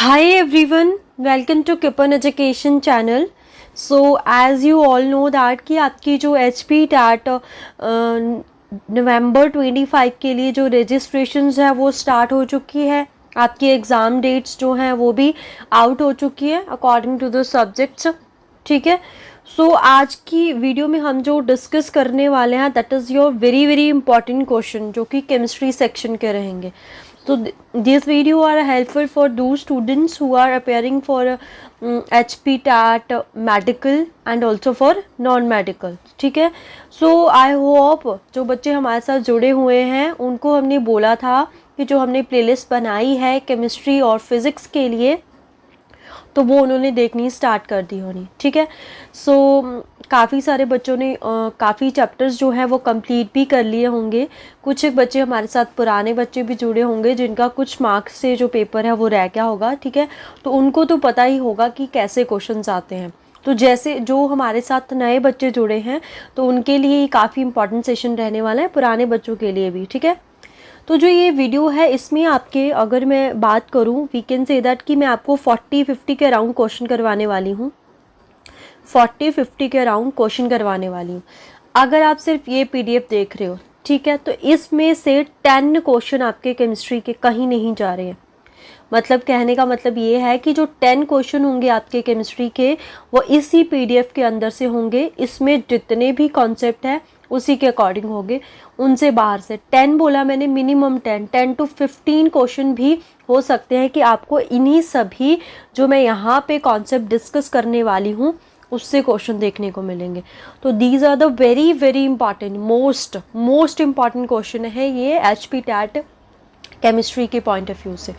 Hi everyone, welcome to Kipan Education channel. So as you all know that कि आपकी जो HP TET नवंबर 25 के लिए जो रजिस्ट्रेशंस है वो स्टार्ट हो चुकी है। आपकी एग्ज़ाम डेट्स जो हैं वो भी आउट हो चुकी है अकॉर्डिंग टू द सब्जेक्ट्स। ठीक है, सो आज की वीडियो में हम जो डिस्कस करने वाले हैं that is your very very important question जो कि केमिस्ट्री सेक्शन के रहेंगे। So this video are helpful for those students who are appearing for HP TAT medical and also for non medical। ठीक है, so I hope जो बच्चे हमारे साथ जुड़े हुए हैं उनको हमने बोला था कि जो हमने प्लेलिस्ट बनाई है केमिस्ट्री और फिज़िक्स के लिए तो वो उन्होंने देखनी स्टार्ट कर दी होनी। ठीक है, सो काफ़ी सारे बच्चों ने काफ़ी चैप्टर्स जो हैं वो कंप्लीट भी कर लिए होंगे। कुछ एक बच्चे हमारे साथ पुराने बच्चे भी जुड़े होंगे जिनका कुछ मार्क्स से जो पेपर है वो रह गया होगा। ठीक है, तो उनको तो पता ही होगा कि कैसे क्वेश्चंस आते हैं। तो जैसे जो हमारे साथ नए बच्चे जुड़े हैं तो उनके लिए काफ़ी इंपॉर्टेंट सेशन रहने वाला है, पुराने बच्चों के लिए भी। ठीक है, तो जो ये वीडियो है इसमें आपके अगर मैं बात करूँ वी कैन से दैट कि मैं आपको 40-50 के अराउंड क्वेश्चन करवाने वाली हूँ। 40-50 के अराउंड क्वेश्चन करवाने वाली हूँ। अगर आप सिर्फ ये PDF देख रहे हो, ठीक है, तो इसमें से 10 क्वेश्चन आपके केमिस्ट्री के कहीं नहीं जा रहे हैं। मतलब कहने का मतलब ये है कि जो 10 क्वेश्चन होंगे आपके केमिस्ट्री के वो इसी PDF के अंदर से होंगे। इसमें जितने भी कॉन्सेप्ट है उसी के अकॉर्डिंग होंगे, उनसे बाहर से 10 बोला मैंने, मिनिमम 10 to 15 क्वेश्चन भी हो सकते हैं कि आपको इन्हीं सभी जो मैं यहाँ पे कॉन्सेप्ट डिस्कस करने वाली हूँ उससे क्वेश्चन देखने को मिलेंगे। तो these are the very very important most important question है ये HP टैट केमिस्ट्री के पॉइंट ऑफ व्यू से,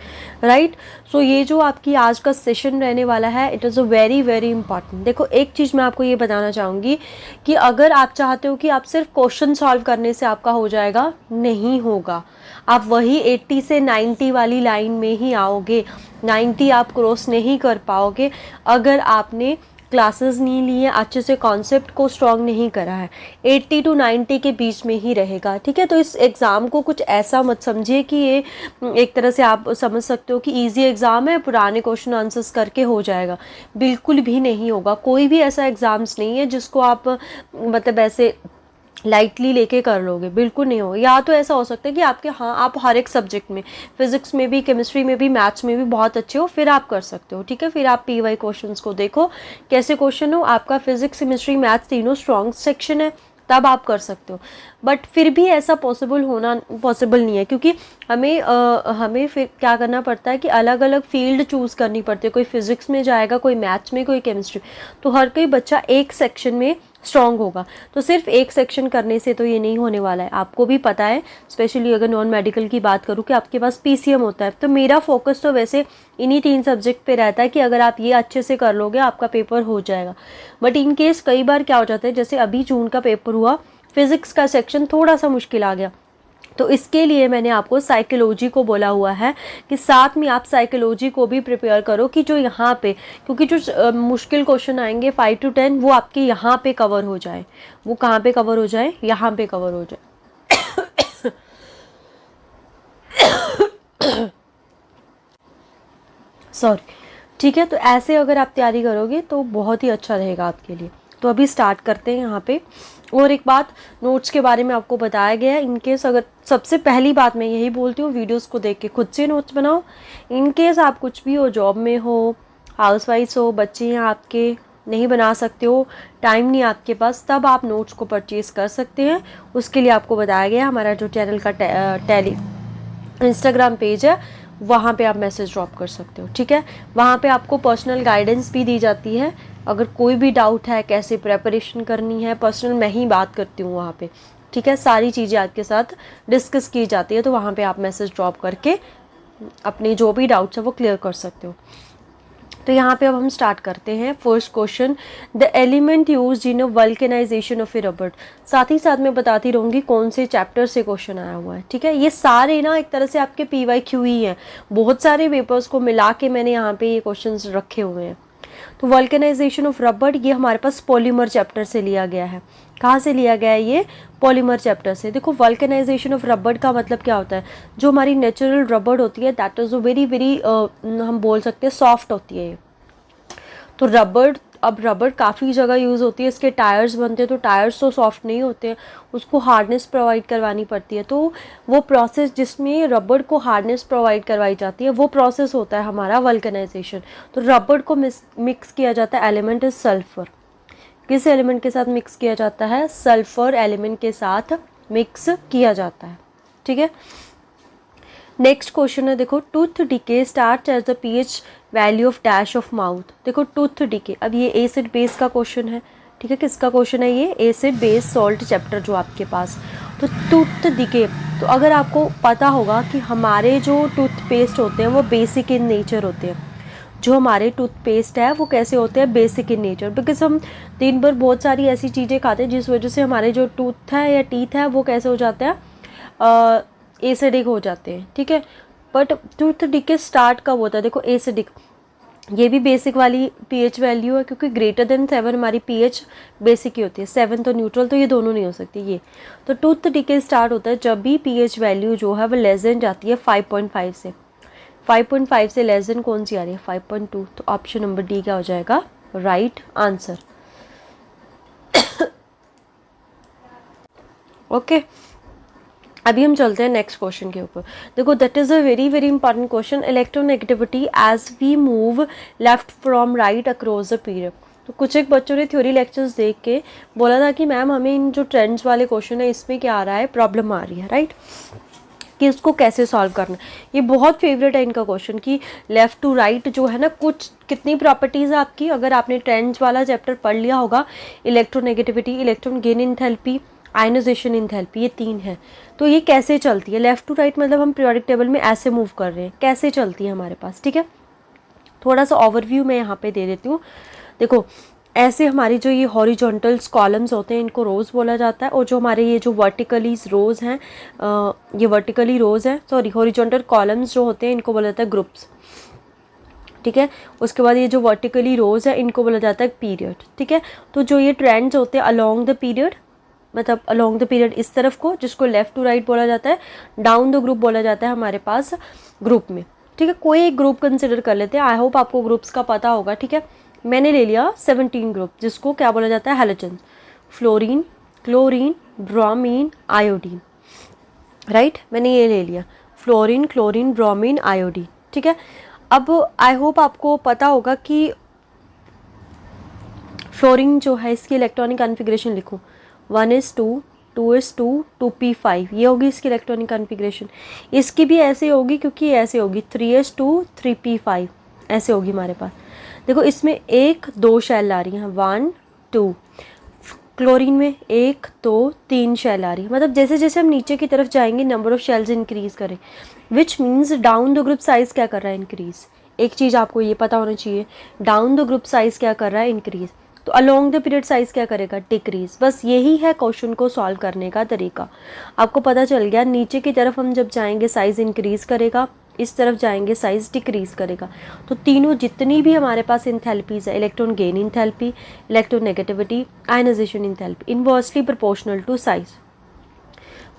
राइट। सो ये जो आपकी आज का सेशन रहने वाला है it is a very very important. देखो एक चीज़ मैं आपको ये बताना चाहूँगी कि अगर आप चाहते हो कि आप सिर्फ क्वेश्चन सॉल्व करने से आपका हो जाएगा, नहीं होगा। आप वही 80 से 90 वाली लाइन में ही आओगे। 90 आप क्रॉस नहीं कर पाओगे अगर आपने क्लासेस नहीं लिए, अच्छे से कॉन्सेप्ट को स्ट्रॉन्ग नहीं करा है। 80 to 90 के बीच में ही रहेगा। ठीक है, तो इस एग्ज़ाम को कुछ ऐसा मत समझिए कि ये एक तरह से आप समझ सकते हो कि इजी एग्ज़ाम है, पुराने क्वेश्चन आंसर्स करके हो जाएगा। बिल्कुल भी नहीं होगा। कोई भी ऐसा एग्ज़ाम्स नहीं है जिसको आप मतलब ऐसे लाइटली लेके कर लोगे, बिल्कुल नहीं होगा। या तो ऐसा हो सकता है कि आपके आप हर एक सब्जेक्ट में, फिजिक्स में भी, केमिस्ट्री में भी, मैथ्स में भी बहुत अच्छे हो, फिर आप कर सकते हो। ठीक है, फिर आप PY क्वेश्चंस को देखो कैसे क्वेश्चन हो, आपका फिजिक्स केमिस्ट्री मैथ्स तीनों स्ट्रॉन्ग सेक्शन है, तब आप कर सकते हो। बट फिर भी ऐसा पॉसिबल नहीं है क्योंकि हमें फिर क्या करना पड़ता है कि अलग अलग फील्ड चूज़ करनी पड़ती है। कोई फिजिक्स में जाएगा, कोई मैथ्स में, कोई केमिस्ट्री। तो हर कोई बच्चा एक सेक्शन में स्ट्रॉन्ग होगा। तो सिर्फ एक सेक्शन करने से तो ये नहीं होने वाला है। आपको भी पता है, स्पेशली अगर नॉन मेडिकल की बात करूँ कि आपके पास PCM होता है। तो मेरा फोकस तो वैसे इन्हीं 3 सब्जेक्ट पे रहता है कि अगर आप ये अच्छे से कर लोगे आपका पेपर हो जाएगा। बट इन केस कई बार क्या हो जाता है, जैसे अभी जून का पेपर हुआ, फिज़िक्स का सेक्शन थोड़ा सा मुश्किल आ गया, तो इसके लिए मैंने आपको साइकोलॉजी को बोला हुआ है कि साथ में आप साइकोलॉजी को भी प्रिपेयर करो कि जो यहाँ पे, क्योंकि जो मुश्किल क्वेश्चन आएंगे 5 to 10 वो आपके यहाँ पे कवर हो जाए। वो कहाँ पे कवर हो जाए? यहाँ पे कवर हो जाए। सॉरी। ठीक है, तो ऐसे अगर आप तैयारी करोगे तो बहुत ही अच्छा रहेगा आपके लिए। तो अभी स्टार्ट करते हैं यहाँ पे। और एक बात, नोट्स के बारे में आपको बताया गया है। इनकेस अगर, सबसे पहली बात मैं यही बोलती हूँ, वीडियोस को देख के खुद से नोट्स बनाओ। इनकेस आप कुछ भी हो, जॉब में हो, हाउसवाइफ हो, बच्चे हैं आपके, नहीं बना सकते हो, टाइम नहीं आपके पास, तब आप नोट्स को परचेज़ कर सकते हैं। उसके लिए आपको बताया गया हमारा जो चैनल का इंस्टाग्राम पेज है वहाँ पे आप मैसेज ड्रॉप कर सकते हो। ठीक है, वहाँ पे आपको पर्सनल गाइडेंस भी दी जाती है। अगर कोई भी डाउट है, कैसे प्रेपरेशन करनी है, पर्सनल मैं ही बात करती हूँ वहाँ पे। ठीक है, सारी चीज़ें आपके साथ डिस्कस की जाती है। तो वहाँ पे आप मैसेज ड्रॉप करके अपने जो भी डाउट्स है वो क्लियर कर सकते हो। तो यहाँ पे अब हम स्टार्ट करते हैं। First question, the element used in vulcanization of a rubber. साथ ही साथ मैं बताती रहूँगी कौन से चैप्टर से क्वेश्चन आया हुआ है। ठीक है, ये सारे ना एक तरह से आपके PYQ ही हैं। बहुत सारे पेपर्स को मिला के मैंने यहाँ पे ये क्वेश्चंस रखे हुए हैं। तो वल्केनाइजेशन ऑफ रबर ये हमारे पास पॉलीमर चैप्टर से लिया गया है। कहाँ से लिया गया है ये? पॉलीमर चैप्टर से। देखो वल्केनाइजेशन ऑफ रबर का मतलब क्या होता है, जो हमारी नेचुरल रबर होती है दैट इज़ वेरी वेरी हम बोल सकते हैं सॉफ्ट होती है ये। तो रबर, अब रबर काफ़ी जगह यूज़ होती है, इसके टायर्स बनते हैं, तो टायर्स तो सॉफ्ट नहीं होते हैं, उसको हार्डनेस प्रोवाइड करवानी पड़ती है। तो वो प्रोसेस जिसमें रबर को हार्डनेस प्रोवाइड करवाई जाती है वो प्रोसेस होता है हमारा वल्केनाइजेशन। तो रबर को मिक्स किया जाता है, एलिमेंट इज सल्फर। किस एलिमेंट के साथ मिक्स किया जाता है? सल्फर एलिमेंट के साथ मिक्स किया जाता है। ठीक है, नेक्स्ट क्वेश्चन है, देखो tooth decay start as the pH value of dash of mouth. देखो टूथ डिके, अब ये एसिड बेस का क्वेश्चन है। ठीक है, किसका क्वेश्चन है ये? एसिड बेस सॉल्ट चैप्टर जो आपके पास। तो टूथ डिके, तो अगर आपको पता होगा कि हमारे जो टूथपेस्ट होते हैं वो बेसिक इन नेचर होते हैं, जो हमारे टूथपेस्ट है वो कैसे होते हैं? Basic in nature. बिकॉज हम दिन भर बहुत सारी ऐसी चीज़ें खाते हैं जिस वजह से हमारे जो टूथ है या टीथ है वो कैसे हो जाते हैं? एसिडिक हो जाते हैं। ठीक है, बट टूथ डिके स्टार्ट कब होता है? देखो एसिडिक, ये भी बेसिक वाली पीएच वैल्यू है, क्योंकि ग्रेटर देन 7 हमारी पीएच बेसिक ही होती है, 7 तो न्यूट्रल, तो ये दोनों नहीं हो सकती ये। तो टूथ डिके स्टार्ट होता है जब भी पीएच वैल्यू जो है वो लेस देन जाती है 5.5 से। 5.5 से लेस देन कौन सी आ रही है? 5.2। तो ऑप्शन नंबर डी क्या हो जाएगा? Right answer. ओके, अभी हम चलते हैं नेक्स्ट क्वेश्चन के ऊपर। देखो that is a very very important question, electronegativity as we move left from right across the period. तो कुछ एक बच्चों ने थ्योरी लेक्चर्स देख के बोला था कि मैम हमें इन जो ट्रेंड्स वाले क्वेश्चन है इसमें क्या आ रहा है, प्रॉब्लम आ रही है, राइट, कि इसको कैसे सॉल्व करना। ये बहुत फेवरेट है इनका क्वेश्चन कि लेफ़्ट टू राइट जो है ना, कुछ कितनी प्रॉपर्टीज़ है आपकी, अगर आपने ट्रेंड्स वाला चैप्टर पढ़ लिया होगा, electronegativity, electron gain enthalpy, ionization enthalpy, ये 3 है। तो ये कैसे चलती है? लेफ़्ट टू राइट मतलब हम पीरियोडिक टेबल में ऐसे मूव कर रहे हैं, कैसे चलती है हमारे पास। ठीक है, थोड़ा सा ओवरव्यू मैं यहाँ पे दे देती हूँ। देखो ऐसे हमारी जो ये हॉरिजॉन्टल कॉलम्स होते हैं इनको रोज़ बोला जाता है, और जो हमारे ये जो वर्टिकली रोज़ हैं, ये वर्टिकली रोज़ हैं, सॉरी हॉरिजॉन्टल कॉलम्स जो होते हैं इनको बोला जाता है ग्रुप्स। ठीक है, उसके बाद ये जो वर्टिकली रोज़ है इनको बोला जाता है पीरियड। ठीक है, तो जो ये ट्रेंड्स होते हैं अलोंग द पीरियड, मतलब अलोंग द पीरियड इस तरफ को, जिसको लेफ़्ट टू राइट बोला जाता है, डाउन द ग्रुप बोला जाता है हमारे पास ग्रुप में। ठीक है, कोई एक ग्रुप कंसिडर कर लेते हैं, आई होप आपको ग्रुप्स का पता होगा। ठीक है, मैंने ले लिया 17 ग्रुप, जिसको क्या बोला जाता है? Halogen, fluorine, chlorine, bromine, iodine, right, मैंने ये ले लिया फ्लोरीन, क्लोरीन, ब्रोमीन, आयोडीन। ठीक है, अब आई होप आपको पता होगा कि फ्लोरीन जो है इसकी इलेक्ट्रॉनिक कॉन्फ़िगरेशन लिखूं, 1s2, 2s2, 2p5, ये होगी इसकी इलेक्ट्रॉनिक कॉन्फ़िगरेशन। इसकी भी ऐसे होगी क्योंकि ऐसे होगी 3s2, 3p5, ऐसे होगी हमारे पास। देखो इसमें 1 2 शेल आ रही हैं, 1 2, क्लोरीन में 1 2 3 शेल आ रही है। मतलब जैसे जैसे हम नीचे की तरफ जाएंगे नंबर ऑफ शेल्स इंक्रीज करें, which means down the group size क्या कर रहा है? इंक्रीज। एक चीज़ आपको ये पता होना चाहिए, डाउन द ग्रुप साइज क्या कर रहा है? इंक्रीज। तो अलोंग द पीरियड साइज क्या करेगा? डिक्रीज। बस यही है क्वेश्चन को सॉल्व करने का तरीका। आपको पता चल गया, नीचे की तरफ हम जब जाएंगे साइज इंक्रीज करेगा, इस तरफ जाएंगे साइज डिक्रीज करेगा। तो तीनों जितनी भी हमारे पास इंथैल्पीज है, electron gain enthalpy, electronegativity, ionization enthalpy, inversely proportional to size.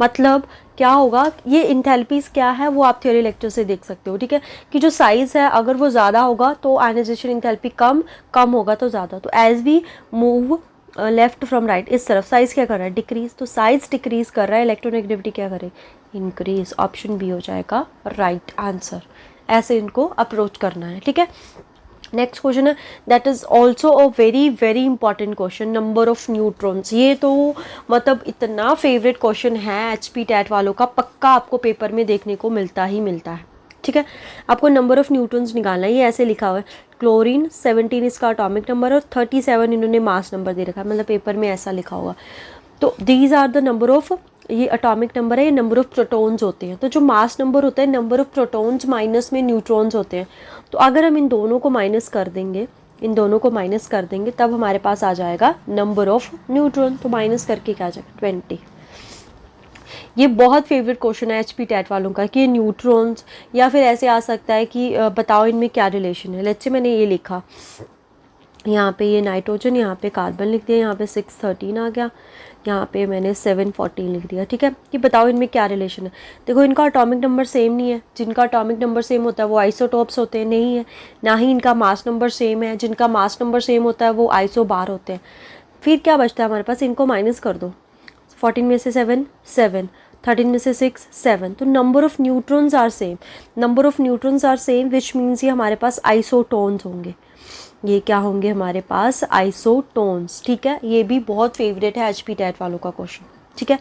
मतलब क्या होगा, ये इंथैल्पीज क्या है वो आप थ्योरी लेक्चर से देख सकते हो। ठीक है, कि जो साइज है अगर वो ज़्यादा होगा तो आयनाइजेशन इंथैल्पी कम, कम होगा तो ज़्यादा। तो as we move left from right, इस तरफ साइज क्या कर रहा है? डिक्रीज। तो साइज डिक्रीज कर रहा है, इलेक्ट्रोनेगेटिविटी क्या करे? इंक्रीज। ऑप्शन बी हो जाएगा राइट आंसर। ऐसे इनको अप्रोच करना है। ठीक है, नेक्स्ट क्वेश्चन है, that is also a very very important question, number of neutrons. ये तो मतलब इतना फेवरेट क्वेश्चन है HP टैट वालों का, पक्का आपको पेपर में देखने को मिलता ही मिलता है। ठीक है, आपको नंबर ऑफ न्यूट्रॉन्स निकालना है। ये ऐसे लिखा हुआ है, क्लोरीन 17 इसका एटॉमिक नंबर और 37 इन्होंने मास नंबर दे रखा है, मतलब पेपर में ऐसा लिखा होगा। तो these are the number of, ये एटॉमिक नंबर है, ये नंबर ऑफ प्रोटॉन्स होते हैं। तो जो मास नंबर होता है, नंबर ऑफ प्रोटॉन्स माइनस में न्यूट्रॉन्स होते हैं। तो अगर हम इन दोनों को माइनस कर देंगे, इन दोनों को माइनस कर देंगे, तब हमारे पास आ जाएगा नंबर ऑफ न्यूट्रॉन। तो माइनस करके क्या आ जाएगा? 20। ये बहुत फेवरेट क्वेश्चन है HP टैट वालों का कि न्यूट्रॉन्स, या फिर ऐसे आ सकता है कि बताओ इनमें क्या रिलेशन है। लेट्स से मैंने ये लिखा यहाँ पे ये नाइट्रोजन, यहाँ पे कार्बन लिख दिया, यहाँ पे 613 आ गया, यहाँ पे मैंने 714 लिख दिया। ठीक है, कि बताओ इनमें क्या रिलेशन है। देखो इनका एटॉमिक नंबर सेम नहीं है, जिनका एटॉमिक नंबर सेम होता है वो आइसोटॉप्स होते हैं, नहीं है। ना ही इनका मास नंबर सेम है, जिनका मास नंबर सेम होता है वो आइसोबार होते हैं। फिर क्या बचता है हमारे पास, इनको माइनस कर दो। 14 में से 7 7, 13 में से 6 7, तो number of neutrons are same. Number of neutrons are same which means ये हमारे पास आइसोटोन्स होंगे। ये क्या होंगे हमारे पास, आइसोटोन्स। ठीक है, ये भी बहुत फेवरेट है एचपी टेट वालों का क्वेश्चन। ठीक है,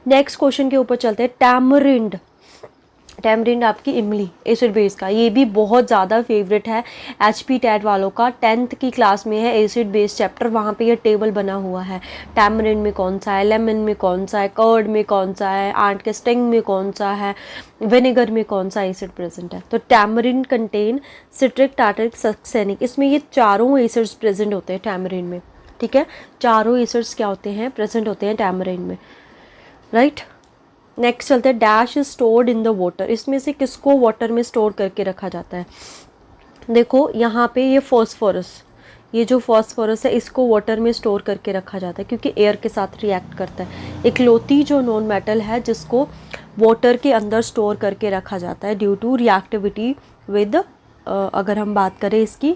नेक्स्ट क्वेश्चन के ऊपर चलते हैं। टैमरिंड, टैमरिंड आपकी इमली एसिड बेस का, ये भी बहुत ज़्यादा फेवरेट है एचपी टेट वालों का। 10th की क्लास में है एसिड बेस चैप्टर, वहाँ पे ये टेबल बना हुआ है। टैमरिंड में कौन सा है, लेमन में कौन सा है, कर्ड में कौन सा है, आंट के स्टिंग में कौन सा है, विनेगर में कौन सा एसिड प्रेजेंट है। तो tamarind contain citric, tartaric, succinic, इसमें ये चारों एसिड्स प्रेजेंट होते हैं टैमरिंड में। ठीक है, चारों एसिड्स क्या होते हैं, प्रेजेंट होते हैं टैमरिंड में, राइट। नेक्स्ट चलते हैं, dash is stored in the water, इसमें से किसको वाटर में स्टोर करके रखा जाता है। देखो यहाँ पे ये फॉस्फोरस, ये जो फॉस्फोरस है इसको वाटर में स्टोर करके रखा जाता है क्योंकि एयर के साथ रिएक्ट करता है। इकलौती जो नॉन मेटल है जिसको वाटर के अंदर स्टोर करके रखा जाता है ड्यू टू रिएक्टिविटी विद, अगर हम बात करें इसकी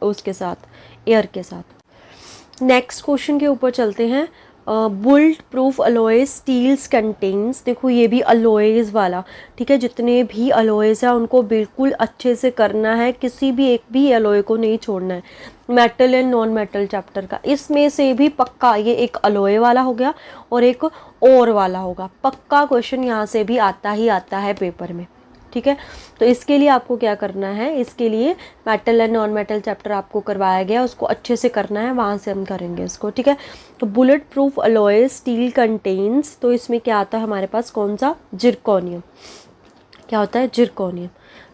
उसके साथ, एयर के साथ। नेक्स्ट क्वेश्चन के ऊपर चलते हैं। Bullet proof alloys steels contains, देखो ये भी अलॉयज वाला। ठीक है, जितने भी अलॉयज हैं उनको बिल्कुल अच्छे से करना है, किसी भी एक भी अलॉय को नहीं छोड़ना है। Metal and non metal chapter का, इसमें से भी पक्का ये एक अलॉय वाला हो गया और एक और वाला होगा। पक्का क्वेश्चन यहाँ से भी आता ही आता है पेपर में। ठीक है, तो इसके लिए आपको क्या करना है, इसके लिए metal and non metal chapter आपको करवाया गया, उसको अच्छे से करना है, वहाँ से हम करेंगे इसको। ठीक है, तो bullet proof alloy steel contains, तो इसमें क्या आता है हमारे पास, कौन सा, जिरकोनियम। क्या होता है, जिरकोनियम।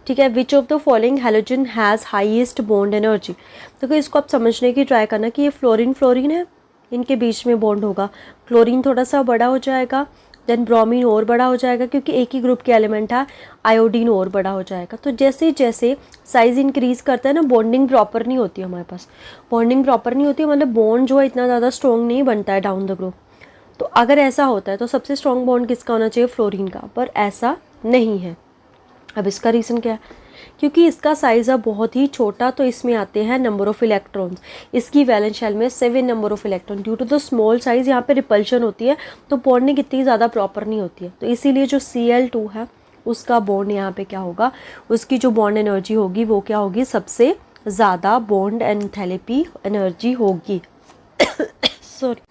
ठीक है, which of the following halogen has highest bond energy. देखो इसको आप समझने की ट्राई करना कि ये फ्लोरीन फ्लोरीन है, इनके बीच में बॉन्ड होगा, क्लोरीन थोड़ा सा बड़ा हो जाएगा, देन ब्रोमीन और बड़ा हो जाएगा क्योंकि एक ही ग्रुप के एलिमेंट है, आयोडीन और बड़ा हो जाएगा। तो जैसे जैसे साइज इंक्रीज करता है ना, बॉन्डिंग प्रॉपर नहीं होती है हमारे पास, बॉन्डिंग प्रॉपर नहीं होती है, मतलब बॉन्ड जो है इतना ज़्यादा स्ट्रॉन्ग नहीं बनता है डाउन द ग्रुप। तो अगर ऐसा होता है तो सबसे स्ट्रॉन्ग बॉन्ड किसका होना चाहिए, फ्लोरीन का, पर ऐसा नहीं है। अब इसका रीज़न क्या है, क्योंकि इसका साइज़ है बहुत ही छोटा, तो इसमें आते हैं नंबर ऑफ इलेक्ट्रॉन्स। इसकी वैलेंस शेल में 7 number of electron, due to the small size यहाँ पे रिपल्शन होती है, तो बॉन्डिंग इतनी ज़्यादा प्रॉपर नहीं होती है। तो इसीलिए जो Cl2 है उसका बॉन्ड यहाँ पे क्या होगा, उसकी जो बॉन्ड एनर्जी होगी वो क्या होगी, सबसे ज़्यादा बॉन्ड एंथैल्पी एनर्जी होगी। Sorry,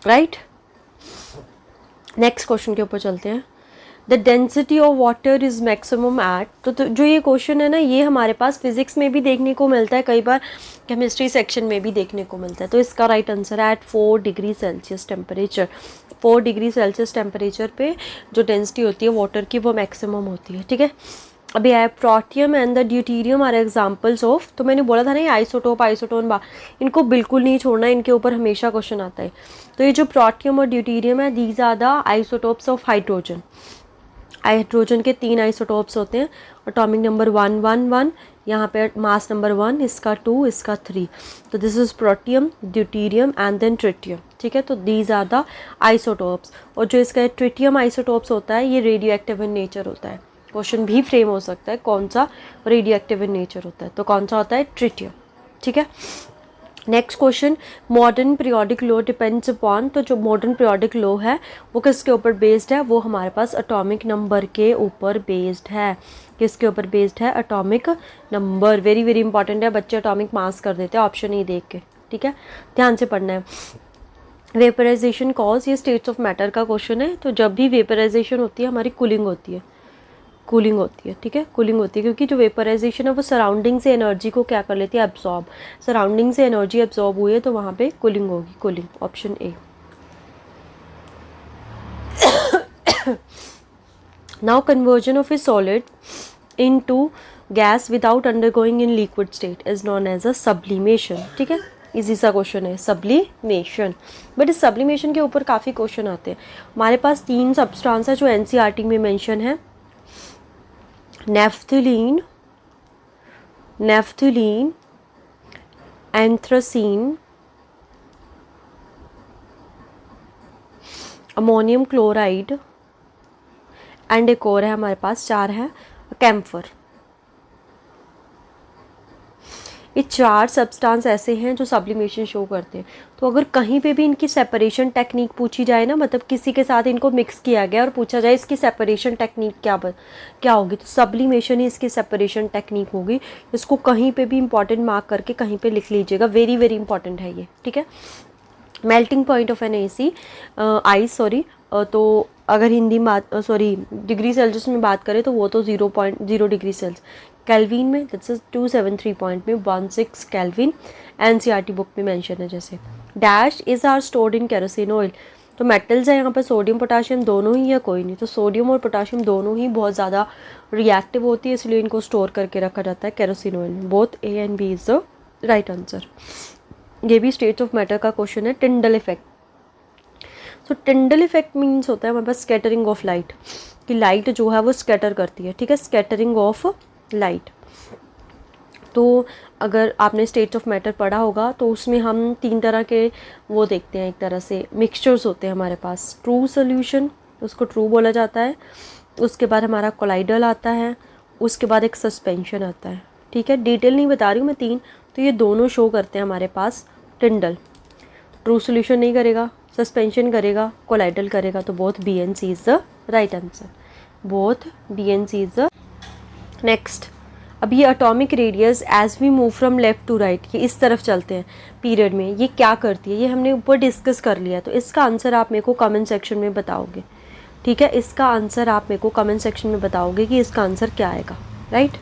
right. नेक्स्ट क्वेश्चन के ऊपर चलते हैं। The density of water is maximum at, तो जो ये क्वेश्चन है ना, ये हमारे पास फिजिक्स में भी देखने को मिलता है, कई बार केमिस्ट्री सेक्शन में भी देखने को मिलता है। तो इसका राइट आंसर है at 4 degree Celsius temperature. 4 degree Celsius temperature पे जो डेंसिटी होती है वाटर की वो मैक्सिमम होती है। ठीक है, अभी आया protium and the deuterium are examples of, तो मैंने बोला था ना ये आइसोटोप आइसोटोन इनको बिल्कुल नहीं छोड़ना, इनके ऊपर हमेशा क्वेश्चन आता है। तो ये जो प्रोटियम और ड्यूटीरियम है, these are the isotopes of hydrogen. Hydrogen के 3 आइसोटोप्स होते हैं, एटॉमिक नंबर 1 1 1, यहाँ पे मास नंबर 1, इसका 2, इसका 3। तो this is protium, deuterium and then tritium. ठीक है, तो दीज आर द आइसोटोप्स। और जो इसका ट्रिटियम आइसोटोप्स होता है ये रेडियो एक्टिव इन नेचर होता है। क्वेश्चन भी फ्रेम हो सकता है कौन सा रेडियो एक्टिव इन नेचर होता है, तो कौन सा होता है, ट्रिटियम। ठीक है, next question, modern periodic law depends upon, तो जो मॉडर्न पीरियोडिक लॉ है वो किसके ऊपर बेस्ड है, वो हमारे पास एटॉमिक नंबर के ऊपर बेस्ड है। किसके ऊपर बेस्ड है, atomic number. Very very important है, बच्चे एटॉमिक मास कर देते हैं ऑप्शन ही देख के। ठीक है, ध्यान से पढ़ना है। वेपराइजेशन कॉज, ये स्टेट्स ऑफ मैटर का क्वेश्चन है। तो जब भी वेपराइजेशन होती है हमारी कूलिंग होती है, कूलिंग होती है। ठीक है, कूलिंग होती है क्योंकि जो वेपराइजेशन है वो सराउंडिंग से एनर्जी को क्या कर लेती है, एब्जॉर्ब। सराउंडिंग से एनर्जी एब्जॉर्ब हुई है तो वहाँ पे कूलिंग होगी, cooling, option A. Now conversion of a solid into gas without undergoing in liquid state is known as a sublimation. ठीक है, इजी सा क्वेश्चन है, सब्लिमेशन। बट इस सब्लिमेशन के ऊपर काफ़ी क्वेश्चन आते हैं। हमारे पास 3 सब्सटेंस है जो एनसीईआरटी में मेंशन है, naphthalene, naphthalene anthracene, ammonium chloride and एक और है हमारे पास, 4 है, कैम्फर। ये 4 सब्सटेंस ऐसे हैं जो सब्लिमेशन शो करते हैं। तो अगर कहीं पे भी इनकी सेपरेशन टेक्निक पूछी जाए ना, मतलब किसी के साथ इनको मिक्स किया गया और पूछा जाए इसकी सेपरेशन टेक्निक क्या होगी, तो सब्लिमेशन ही इसकी सेपरेशन टेक्निक होगी। इसको कहीं पे भी इंपॉर्टेंट मार्क करके कहीं पे लिख लीजिएगा, वेरी वेरी इंपॉर्टेंट है ये, ठीक है। Melting point of an ice, तो अगर हिंदी में डिग्री सेल्सियस में बात करें तो वो तो 0.0 डिग्री सेल्सियस, केल्विन में दैट्स 273 पॉइंट में 16 केल्विन, एनसीईआरटी बुक में मेंशन है। जैसे dash is are stored in kerosene oil, तो मेटल्स है यहाँ पर सोडियम पोटाशियम दोनों ही, या कोई नहीं, तो सोडियम और पोटाशियम दोनों ही बहुत ज़्यादा रिएक्टिव होती है, इसलिए इनको स्टोर करके रखा जाता है केरोसिन ऑयल में। Both A and B is the right answer. ये भी स्टेट्स ऑफ मैटर का क्वेश्चन है। Tyndall effect, so Tyndall effect means होता है हमारे पास स्कैटरिंग ऑफ लाइट, कि लाइट जो है वो स्कैटर करती है, ठीक है, स्कैटरिंग ऑफ लाइट। तो अगर आपने स्टेट्स ऑफ मैटर पढ़ा होगा तो उसमें हम 3 तरह के वो देखते हैं, एक तरह से मिक्सचर्स होते हैं हमारे पास। ट्रू सोल्यूशन, उसको ट्रू बोला जाता है, उसके बाद हमारा कोलाइडल आता है, उसके बाद एक सस्पेंशन आता है, ठीक है। डिटेल नहीं बता रही हूँ मैं 3, तो ये दोनों शो करते हैं हमारे पास टिंडल। ट्रू सोल्यूशन नहीं करेगा, सस्पेंशन करेगा, कोलाइडल करेगा, तो both B and C is the right answer. Both B and C is the next. अब ये atomic radius as we move from left to right, ये इस तरफ चलते हैं पीरियड में, ये क्या करती है, ये हमने ऊपर डिस्कस कर लिया। तो इसका आंसर आप मेरे को कमेंट सेक्शन में बताओगे, ठीक है। इसका आंसर आप मेरे को कमेंट सेक्शन में बताओगे कि इसका आंसर क्या आएगा, राइट।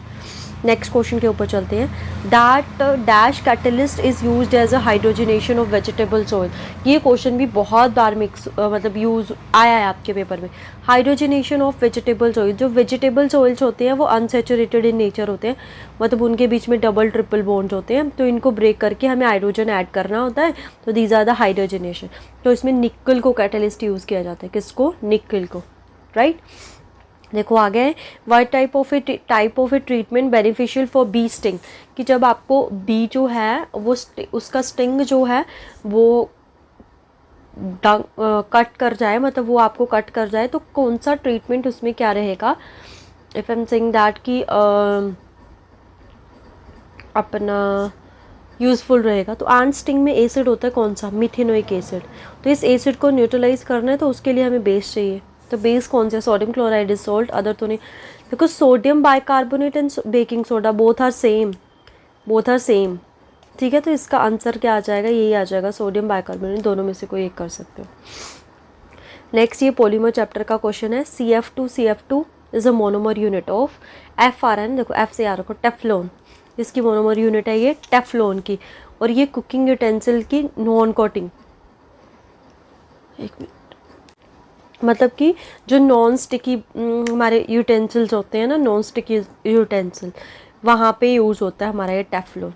नेक्स्ट क्वेश्चन के ऊपर चलते हैं। That dash catalyst is used as a hydrogenation of vegetables oil, ये क्वेश्चन भी बहुत बार मतलब यूज़ आया है आपके पेपर में। हाइड्रोजनेशन ऑफ वेजिटेबल्स ऑयल, जो वेजिटेबल्स ऑयल्स होते हैं वो अनसेचुरेटेड इन नेचर होते हैं, मतलब उनके बीच में डबल ट्रिपल बॉन्ड्स होते हैं, तो इनको ब्रेक करके हमें हाइड्रोजन ऐड करना होता है, तो दीज आर द हाइड्रोजनेशन। तो इसमें निकल को कैटलिस्ट यूज़ किया जाता है, किसको, निकल को, राइट। देखो आगे, why type of a treatment beneficial for bee sting, कि जब आपको बी जो है वो उसका स्टिंग जो है वो कट कर जाए, मतलब वो आपको कट कर जाए, तो कौन सा ट्रीटमेंट उसमें क्या रहेगा। If I am saying that कि अपना यूज़फुल रहेगा, तो एंट स्टिंग में एसिड होता है कौन सा, मिथेनोइक एसिड। तो इस एसिड को न्यूट्रलाइज करना है तो उसके लिए हमें बेस चाहिए, तो बेस कौन सा, sodium chloride is salt, other तो नहीं, because sodium bicarbonate and baking soda both are same, ठीक है। तो इसका आंसर क्या आ जाएगा, यही आ जाएगा, सोडियम बाइकार्बोनेट, दोनों में से कोई एक कर सकते हो। नेक्स्ट ये पॉलीमर चैप्टर का क्वेश्चन है। CF2 is a monomer unit of FRN, देखो F से याद रखो, टेफ्लॉन, इसकी मोनोमर यूनिट है ये टेफ्लॉन की, और ये कुकिंग यूटेंसिल की नॉन कोटिंग, एक मिनट, मतलब कि जो नॉन स्टिकी हमारे यूटेंसिल्स होते हैं ना, नॉन स्टिकी यूटेंसिल, वहाँ पे यूज़ होता है हमारा ये Teflon.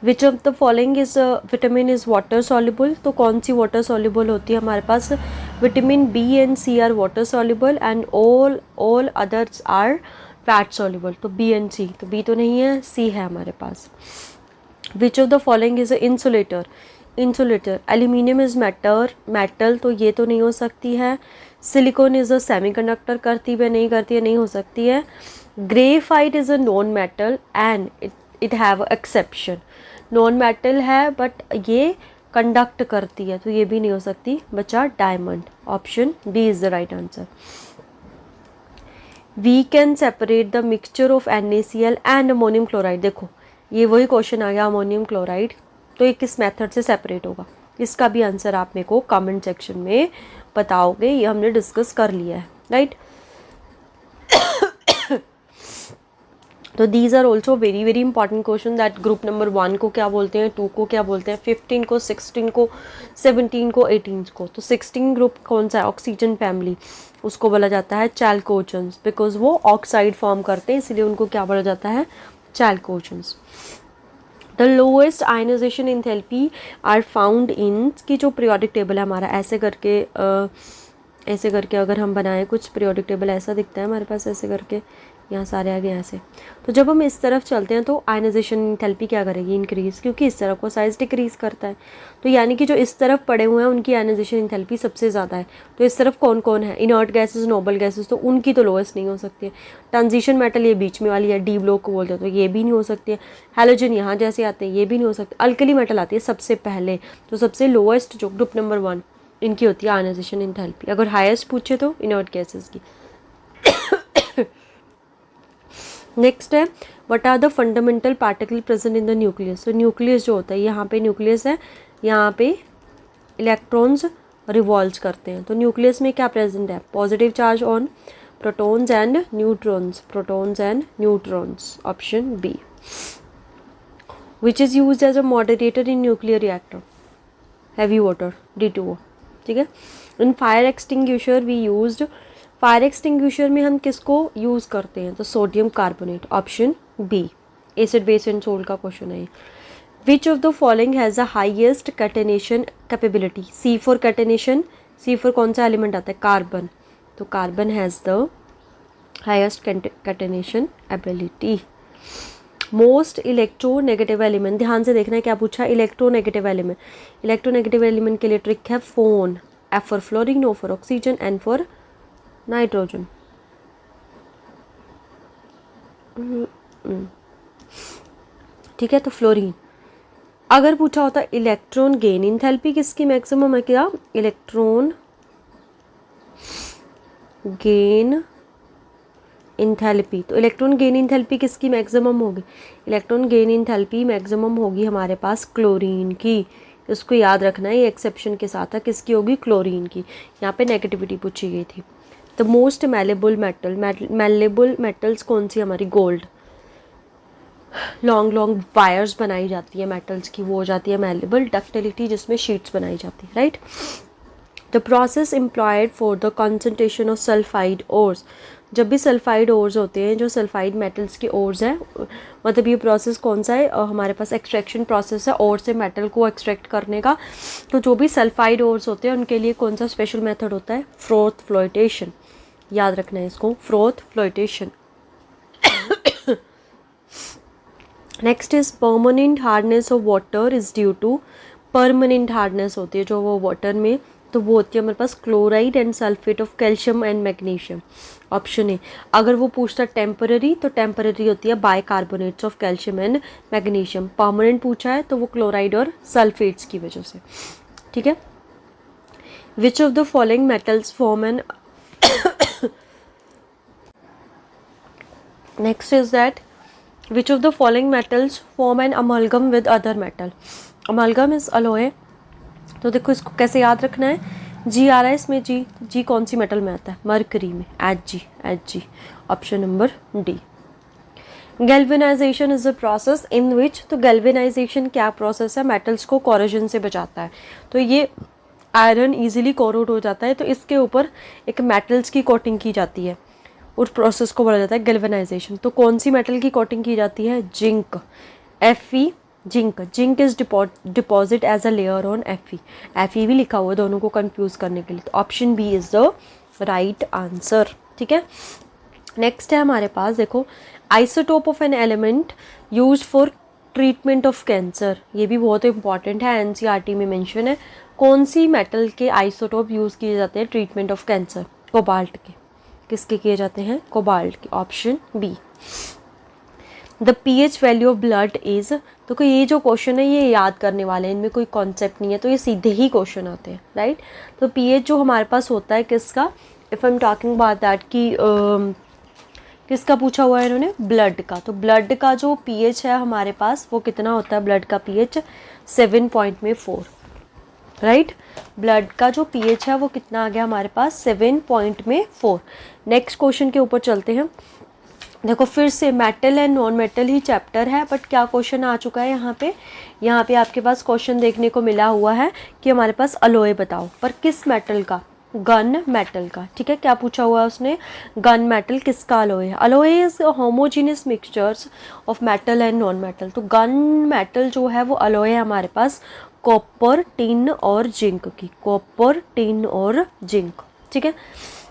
Which of the following is vitamin is water soluble, तो कौन सी वाटर सॉल्युबल होती है हमारे पास, vitamin B and C are water soluble and all others are fat soluble, तो B एंड C, तो B तो नहीं है, C है हमारे पास। Which of the following is insulator, aluminium is metal, तो ये तो नहीं हो सकती है। सिलिकॉन इज अ सेमीकंडक्टर, करती है नहीं करती है, नहीं हो सकती है। Graphite is a non metal and it have exception, non metal है बट ये कंडक्ट करती है, तो ये भी नहीं हो सकती, बचा diamond, option B is the right answer. We can separate the mixture of NaCl and ammonium chloride, देखो ये वही क्वेश्चन आ गया, अमोनियम क्लोराइड, तो ये किस मेथड से सेपरेट होगा, इसका भी आंसर आप मेरे को कमेंट सेक्शन में बताओगे, ये हमने डिस्कस कर लिया है, राइट। तो these are also very very important question that group number 1 को क्या बोलते हैं, 2 को क्या बोलते हैं, 15 को, 16 को, 17 को, 18 को। तो 16 ग्रुप कौन सा है, ऑक्सीजन फैमिली, उसको बोला जाता है चैल्कोजेंस, बिकॉज वो ऑक्साइड फॉर्म करते हैं, इसलिए उनको क्या बोला जाता है, chalcogens. The lowest ionization enthalpy are found in, की जो पीरियोडिक टेबल है हमारा, ऐसे करके अगर हम बनाएं कुछ पीरियोडिक टेबल ऐसा दिखता है हमारे पास, ऐसे करके यहाँ सारे आ गए यहाँ से। तो जब हम इस तरफ चलते हैं तो आयनाइजेशन एंथैल्पी क्या करेगी, इंक्रीज़, क्योंकि इस तरफ को साइज डिक्रीज़ करता है। तो यानी कि जो इस तरफ पड़े हुए हैं उनकी आयनाइजेशन एंथैल्पी सबसे ज़्यादा है। तो इस तरफ कौन कौन है, इनर्ट गैसेज, नोबल गैसेज, तो उनकी तो लोएस्ट नहीं हो सकती है। ट्रांजिशन मेटल ये बीच में वाली है, डी ब्लॉक को बोलते हैं, तो ये भी नहीं हो सकती है। हैलोजन यहाँ जैसे आते हैं, ये भी नहीं हो सकते। अल्कली मेटल आती है सबसे पहले, तो सबसे लोएस्ट जो ग्रुप नंबर 1 इनकी होती है आयनाइजेशन एंथैल्पी। अगर हाईएस्ट पूछे तो इनर्ट गैसेज की। नेक्स्ट है what are the fundamental particle present in the nucleus. तो न्यूक्लियस जो होता है, यहाँ पे न्यूक्लियस है, यहाँ पे इलेक्ट्रॉन्स रिवॉल्व करते हैं। तो न्यूक्लियस में क्या प्रेजेंट है, positive charge on protons and neutrons, protons and neutrons, option B. Which is used as a moderator in nuclear reactor, heavy water, D2O, ठीक है। In fire extinguisher we used, fire extinguisher में हम किसको use करते हैं, तो sodium carbonate, option B. Acid base and salt का question है। Which of the following has the highest catenation capability, C for catenation, C for कौन सा एलिमेंट आता है, कार्बन, तो carbon has the highest catenation ability. Most electronegative element, ध्यान से देखना है क्या पूछा, इलेक्ट्रोनेगेटिव एलिमेंट। इलेक्ट्रोनेगेटिव एलिमेंट के लिए ट्रिक है phone, F for fluorine, O for oxygen, N for nitrogen. ठीक है, तो फ्लोरीन। अगर पूछा होता इलेक्ट्रॉन गेन इंथैल्पी किसकी मैक्सिमम है, क्या, इलेक्ट्रॉन गेन इंथैल्पी, तो इलेक्ट्रॉन गेन इंथैल्पी किसकी मैक्सिमम होगी, इलेक्ट्रॉन गेन इंथैल्पी मैक्सिमम होगी हमारे पास क्लोरीन की। इसको याद रखना है, ये एक्सेप्शन के साथ है, किसकी होगी, क्लोरीन की। यहाँ पे नेगेटिविटी पूछी गई थी। The most malleable metal, malleable metals कौन सी हमारी, गोल्ड। लॉन्ग लॉन्ग वायर्स बनाई जाती है मेटल्स की, वो हो जाती है मेलेबल। डक्टिलिटी जिसमें शीट्स बनाई जाती है, right. The process employed for the concentration of sulphide ores, जब भी सल्फाइड ओर्स होते हैं, जो सल्फाइड मेटल्स के ओर्स हैं, मतलब ये प्रोसेस कौन सा है, हमारे पास एक्सट्रैक्शन प्रोसेस है ओर से मेटल को एक्सट्रैक्ट करने का। तो जो भी सल्फाइड ओर्स होते हैं उनके लिए कौन सा स्पेशल मेथड होता है, फ्रोथ फ्लोटेशन, याद रखना है इसको, froth flotation. Next is permanent hardness of water is due to, permanent hardness होती है जो वो वाटर में, तो वो होती है हमारे पास chloride and sulphate of calcium and magnesium, option A. अगर वो पूछता टेम्पररी, तो टेम्पररी होती है bicarbonates of calcium and magnesium. Permanent पूछा है तो वो क्लोराइड और सल्फेट्स की वजह से, ठीक है। Which of the following metals form an, next is that which of the following metals form an amalgam with other metal, amalgam is alloy। तो देखो इसको कैसे याद रखना है, जी आ रहा है इसमें, जी कौन सी मेटल में आता है, मरकरी में, Hg, option number D. Galvanization is a process in which, तो गैल्वेनाइजेशन क्या प्रोसेस है, मेटल्स को कोरोजन से बचाता है। तो ये आयरन इजीली कोरोड हो जाता है, तो इसके ऊपर एक मेटल्स की कोटिंग की जाती है, उस प्रोसेस को बोला जाता है गैल्वेनाइजेशन। तो कौन सी मेटल की कोटिंग की जाती है, zinc, Fe, zinc is deposit as a layer on Fe भी लिखा हुआ है दोनों को कंफ्यूज करने के लिए, तो option B is the right answer, ठीक है। नेक्स्ट है हमारे पास, देखो, isotope of an element use for treatment of cancer, ये भी बहुत इंपॉर्टेंट है, NCERT में मेंशन है। कौन सी मेटल के आइसोटोप यूज़ किए जाते हैं ट्रीटमेंट ऑफ कैंसर, कोबाल्ट के, किसके किए जाते हैं, कोबाल्ट की, option B. The pH value of blood is, तो ये जो क्वेश्चन है ये याद करने वाले हैं, इनमें कोई कॉन्सेप्ट नहीं है, तो ये सीधे ही क्वेश्चन आते हैं, राइट। तो pH जो हमारे पास होता है किसका, if I am talking about that कि किसका पूछा हुआ है इन्होंने, ब्लड का। तो ब्लड का जो pH है हमारे पास वो कितना होता है, ब्लड का pH 7.4, राइट। ब्लड का जो pH है वो कितना आ गया हमारे पास, 7.4। नेक्स्ट क्वेश्चन के ऊपर चलते हैं। देखो फिर से metal and non metal he chapter है, बट क्या क्वेश्चन आ चुका है यहाँ पे आपके पास क्वेश्चन देखने को मिला हुआ है कि हमारे पास अलॉय बताओ, पर किस मेटल का, गन मेटल का, ठीक है। क्या पूछा हुआ है उसने, गन मेटल किसका अलॉय है, alloy is homogeneous mixtures of metal and non metal. तो गन मेटल जो है वो अलॉय है हमारे पास कॉपर, टिन और जिंक की, कॉपर, टिन और जिंक, ठीक है।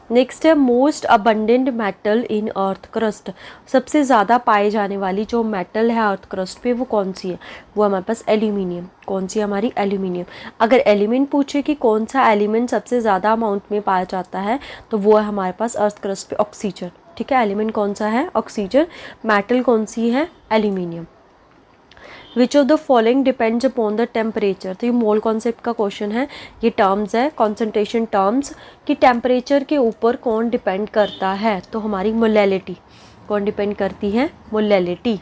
नेक्स्ट है मोस्ट अबंडेंट मेटल इन अर्थ क्रस्ट, सबसे ज़्यादा पाए जाने वाली जो मेटल है अर्थ क्रस्ट पे वो कौन सी है, वो हमारे पास एल्यूमिनियम। कौन सी हमारी, एल्यूमिनियम। अगर एलिमेंट पूछे कि कौन सा एलिमेंट सबसे ज़्यादा अमाउंट में पाया जाता है तो वो है हमारे पास अर्थ क्रस्ट पे ऑक्सीजन। ठीक है, एलिमेंट कौन सा है, ऑक्सीजन। मेटल कौन सी है, aluminium. Which of the following depends upon the temperature, तो ये मोल कॉन्सेप्ट का क्वेश्चन है, ये टर्म्स है कॉन्सेंट्रेशन टर्म्स कि टेम्परेचर के ऊपर कौन डिपेंड करता है, तो हमारी मोलैलिटी कौन डिपेंड करती है, molality.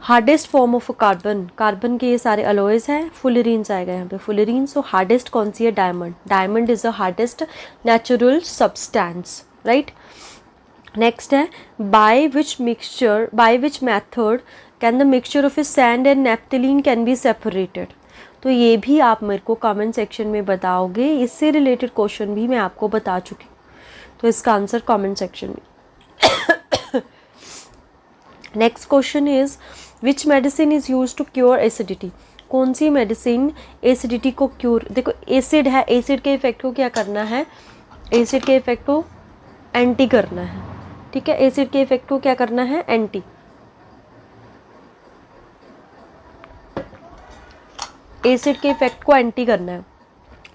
Hardest form of carbon, carbon के ये सारे अलॉयज हैं, फुलरीन्स आएगा यहाँ पे, फुलरीन। सो हार्डेस्ट कौन सी है, diamond, diamond is the hardest natural substance, right. Next है by which mixture, by which method can the mixture of a sand and naphthalene can be separated, तो ये भी आप मेरे को कमेंट सेक्शन में बताओगे, इससे रिलेटेड क्वेश्चन भी मैं आपको बता चुकी हूँ, तो इसका आंसर कमेंट सेक्शन में। Next question is which medicine is use to cure acidity, कौन सी मेडिसिन एसिडिटी को क्योर, देखो एसिड है, एसिड के इफेक्ट को क्या करना है, एसिड के इफेक्ट को एंटी करना है। ठीक है, एसिड के इफेक्ट को क्या करना है, एंटी। एसिड के इफेक्ट को एंटी करना है,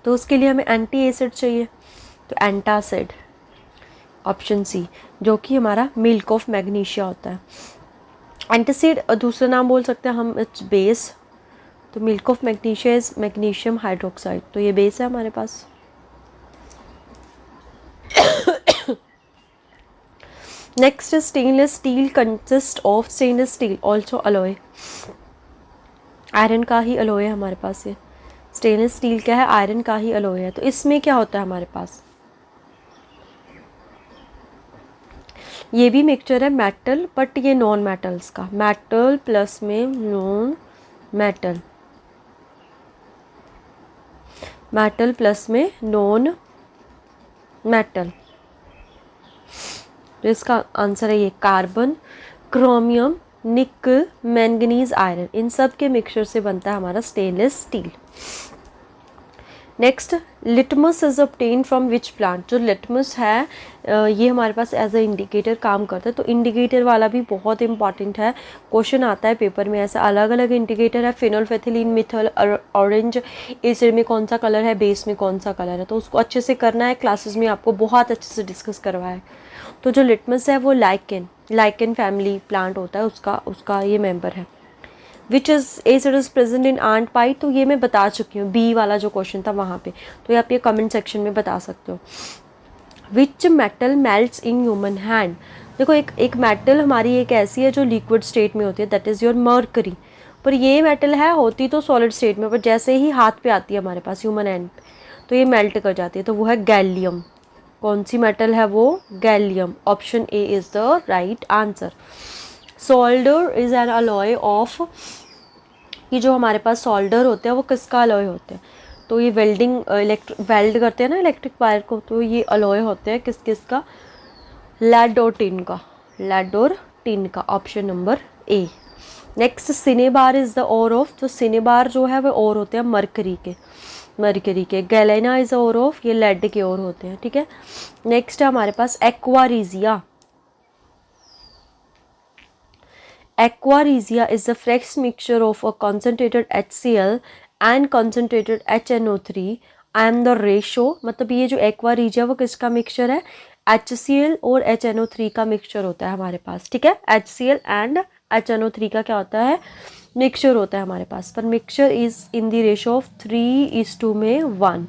तो उसके लिए हमें एंटी एसिड चाहिए, तो एंटासिड, ऑप्शन सी, जो कि हमारा मिल्क ऑफ मैग्नीशिया होता है। एंटासिड दूसरा नाम बोल सकते हैं हम, इट्स बेस, तो milk of magnesia is magnesium hydroxide, तो ये बेस है हमारे पास। Next stainless steel consist of, stainless steel also alloy, iron का ही अलॉय है हमारे पास, ये स्टेनलेस स्टील क्या है, आयरन का ही अलॉय है। तो इसमें क्या होता है हमारे पास, ये भी मिक्सचर है मेटल, बट ये नॉन मेटल्स का, मेटल प्लस में नॉन मेटल, मेटल प्लस में नॉन मेटल, तो इसका आंसर है ये कार्बन, क्रोमियम, निकल, मैंगनीज, आयरन, इन सब के मिक्सचर से बनता है हमारा stainless steel. Next litmus is obtain from which plant, जो लिटमस है ये हमारे पास एज अ इंडिकेटर काम करता है, तो इंडिकेटर वाला भी बहुत इंपॉर्टेंट है, क्वेश्चन आता है पेपर में, ऐसा अलग अलग इंडिकेटर है, फिनोल्फेथिलीन, मिथल, ऑरेंज एसिड में कौन सा कलर है, बेस में कौन सा कलर है, तो उसको अच्छे से करना है, क्लासेस में आपको बहुत अच्छे से डिस्कस करवाया है। तो जो लिटमस है वो लाइकेन फैमिली प्लांट होता है, उसका ये मेंबर है। Which is acid is present in ant bite, तो ये मैं बता चुकी हूँ, बी वाला जो क्वेश्चन था वहाँ पे, तो ये आप ये कमेंट सेक्शन में बता सकते हो। Which metal melts in human hand, देखो एक मेटल हमारी एक ऐसी है जो लिक्विड स्टेट में होती है, दैट इज़ योर मर्करी, पर ये मेटल है होती तो सॉलिड स्टेट में, पर जैसे ही हाथ पे आती है हमारे पास ह्यूमन हैंड तो ये मेल्ट कर जाती है, तो वो है गैलियम। कौन सी मेटल है वो, gallium, option A is the right answer. Solder is an alloy of, ये जो हमारे पास सोल्डर होते हैं वो किसका अलॉय होते हैं, तो ये वेल्डिंग वेल्ड करते हैं ना इलेक्ट्रिक वायर को, तो ये अलॉय होते हैं किस किस का, लेड और टिन का, लेड और टिन का, option number A. Next cinnabar is the ore of, तो सिनेबार जो है वो ओर होते हैं मरकरी के, गैलेना इज ओर ऑफ, ये लेड के ओर होते हैं। ठीक है, नेक्स्ट है हमारे पास aqua regia, Aquaresia is the fresh mixture of a concentrated HCl and concentrated HNO3 and the ratio, मतलब ये जो एक्वारीजिया वो किसका मिक्सचर है, HCl और HNO3 का मिक्सचर होता है हमारे पास। ठीक है, HCl एंड HNO3 का क्या होता है, मिक्सचर होता है हमारे पास, पर mixture is in the ratio of 3:1,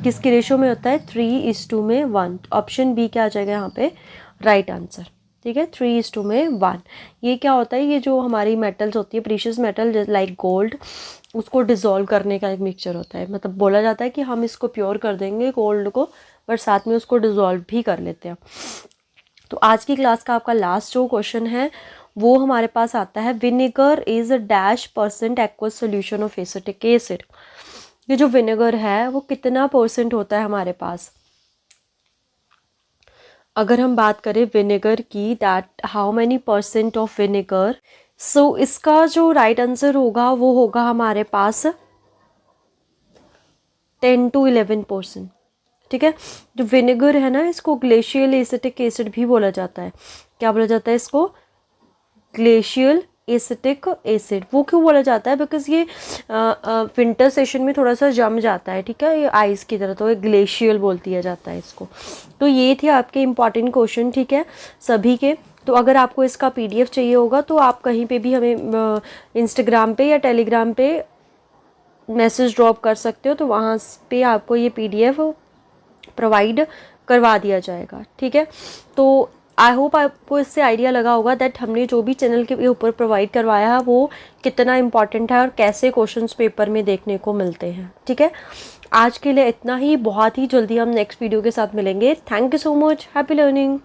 किसकी रेशो में होता है, 3:1, ऑप्शन बी क्या आ जाएगा यहाँ पे, राइट आंसर। ठीक है, 3:1, ये क्या होता है, ये जो हमारी मेटल्स होती है, प्रीशियस मेटल लाइक गोल्ड, उसको डिसॉल्व करने का एक मिक्सचर होता है, मतलब बोला जाता है कि हम इसको प्योर कर देंगे गोल्ड को, पर साथ में उसको डिसॉल्व भी कर लेते हैं। तो आज की क्लास का आपका लास्ट जो क्वेश्चन है वो हमारे पास आता है, vinegar is a %% aqueous solution of acetic acid, ये जो विनेगर है वो कितना % होता है हमारे पास, अगर हम बात करें विनेगर की, that how many % of vinegar, so इसका जो राइट आंसर होगा वो होगा हमारे पास 10 to 11%। ठीक है। जो विनेगर है ना, इसको ग्लेशियल एसिटिक एसिड भी बोला जाता है। क्या बोला जाता है इसको? Glacial acetic acid. वो क्यों बोला जाता है? बिकॉज ये विंटर सेशन में थोड़ा सा जम जाता है, ठीक है, ये आइस की तरह, तो ये ग्लेशियल बोल दिया जाता है इसको। तो ये थे आपके इम्पॉर्टेंट क्वेश्चन, ठीक है, सभी के। तो अगर आपको इसका पीडीएफ चाहिए होगा तो आप कहीं पे भी हमें इंस्टाग्राम पे या टेलीग्राम पे मैसेज ड्रॉप कर सकते हो, तो वहाँ पे आपको ये पीडीएफ प्रोवाइड करवा दिया जाएगा, ठीक है। तो आई होप आपको इससे आइडिया लगा होगा दैट हमने जो भी चैनल के ऊपर प्रोवाइड करवाया है वो कितना इम्पॉर्टेंट है और कैसे क्वेश्चंस पेपर में देखने को मिलते हैं, ठीक है। आज के लिए इतना ही, बहुत ही जल्दी हम नेक्स्ट वीडियो के साथ मिलेंगे। Thank you so much, happy learning.